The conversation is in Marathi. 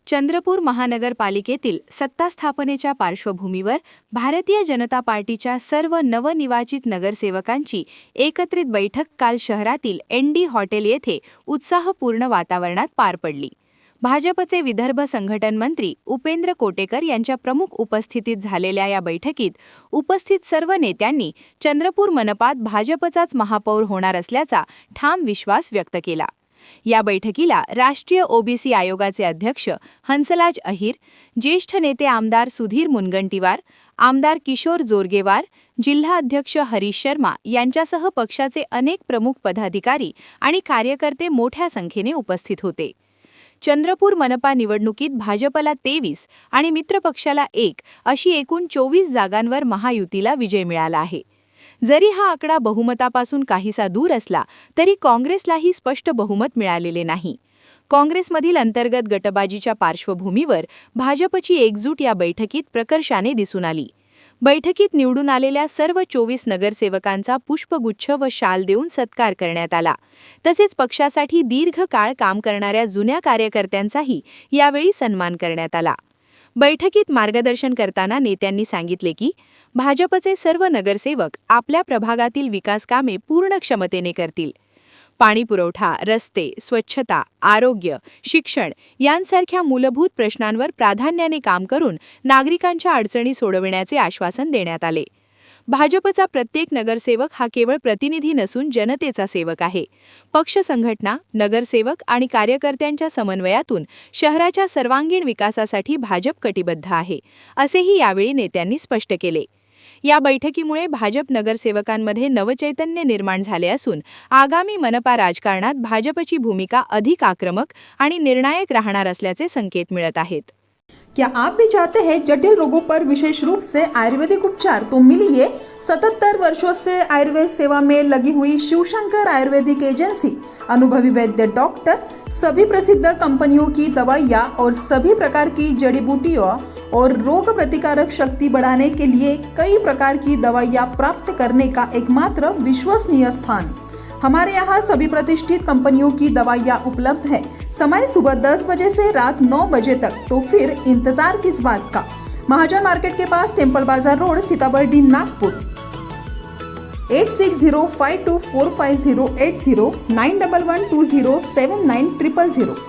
चंद्रपूर महानगरपालिकेतील सत्ता स्थापनेच्या पार्श्वभूमीवर भारतीय जनता पार्टीच्या सर्व नवनिर्वाचित नगरसेवकांची एकत्रित बैठक काल शहरातील एनडी हॉटेल येथे उत्साहपूर्ण वातावरणात पार पडली। भाजपचे विदर्भ संघटन मंत्री उपेंद्र कोटेकर यांच्या प्रमुख उपस्थितीत झालेल्या या बैठकीत उपस्थित सर्व नेत्यांनी चंद्रपूर मनपात भाजपचाच महापौर होणार असल्याचा ठाम विश्वास व्यक्त केला। या बैठकीला राष्ट्रीय ओबीसी आयोगाचे अध्यक्ष हंसराज अहिर, ज्येष्ठ नेते आमदार सुधीर मुनगंटीवार, आमदार किशोर जोरगेवार, जिल्हा अध्यक्ष हरीश शर्मा यांच्यासह पक्षाचे अनेक प्रमुख पदाधिकारी आणि कार्यकर्ते मोठ्या संख्येने उपस्थित होते। चंद्रपूर मनपा निवडणुकीत भाजपला 23 आणि मित्रपक्षाला 1 अशी एकूण 24 जागांवर महायुतीला विजय मिळाला आहे। जरी हा आकडा बहुमतापासून काहीसा दूर असला तरी काँग्रेसलाही स्पष्ट बहुमत मिळालेले नाही। काँग्रेसमधील अंतर्गत गटबाजीच्या पार्श्वभूमीवर भाजपची एकजूट या बैठकीत प्रकर्षाने दिसून आली। बैठकीत निवडून आलेल्या सर्व 24 नगरसेवकांचा पुष्पगुच्छ व शाल देऊन सत्कार करण्यात आला। तसेच पक्षासाठी दीर्घकाळ काम करणाऱ्या जुन्या कार्यकर्त्यांचाही यावेळी सन्मान करण्यात आला। बैठकीत मार्गदर्शन करताना नेत्यांनी सांगितले की भाजपचे सर्व नगरसेवक आपल्या प्रभागातील विकास कामे पूर्ण क्षमतेने करतील। पाणी पुरवठा, रस्ते, स्वच्छता, आरोग्य, शिक्षण यांसारख्या मूलभूत प्रश्नांवर प्राधान्याने काम करून नागरिकांच्या अडचणी सोडविण्याचे आश्वासन देण्यात आले। भाजपचा प्रत्येक नगरसेवक हा केवळ प्रतिनिधी नसून जनतेचा सेवक आहे। पक्ष संघटना, नगरसेवक आणि कार्यकर्त्यांच्या समन्वयातून शहराच्या सर्वांगीण विकासासाठी भाजप कटिबद्ध आहे, असेही यावेळी नेत्यांनी स्पष्ट केले। या बैठकीमुळे भाजप नगरसेवकांमध्ये नवचैतन्य निर्माण झाले असून आगामी मनपा राजकारणात भाजपची भूमिका अधिक आक्रमक आणि निर्णायक राहणार असल्याचे संकेत मिळत आहेत। क्या आप भी चाहते हैं जटिल रोगों पर विशेष रूप से आयुर्वेदिक उपचार? तो मिलिए 77 वर्षों से आयुर्वेद सेवा में लगी हुई शिवशंकर आयुर्वेदिक एजेंसी। अनुभवी वैद्य डॉक्टर, सभी प्रसिद्ध कंपनियों की दवाइयाँ और सभी प्रकार की जड़ी बूटियों और रोग प्रतिकारक शक्ति बढ़ाने के लिए कई प्रकार की दवाइयाँ प्राप्त करने का एकमात्र विश्वसनीय स्थान। हमारे यहाँ सभी प्रतिष्ठित कंपनियों की दवाइयाँ उपलब्ध है। समय सुबह 10 बजे से रात 9 बजे तक, तो फिर इंतजार किस बात का। महाजन मार्केट के पास टेम्पल बाजार रोड, सीताबर्डी, नागपुर। 8605245080 9112079000।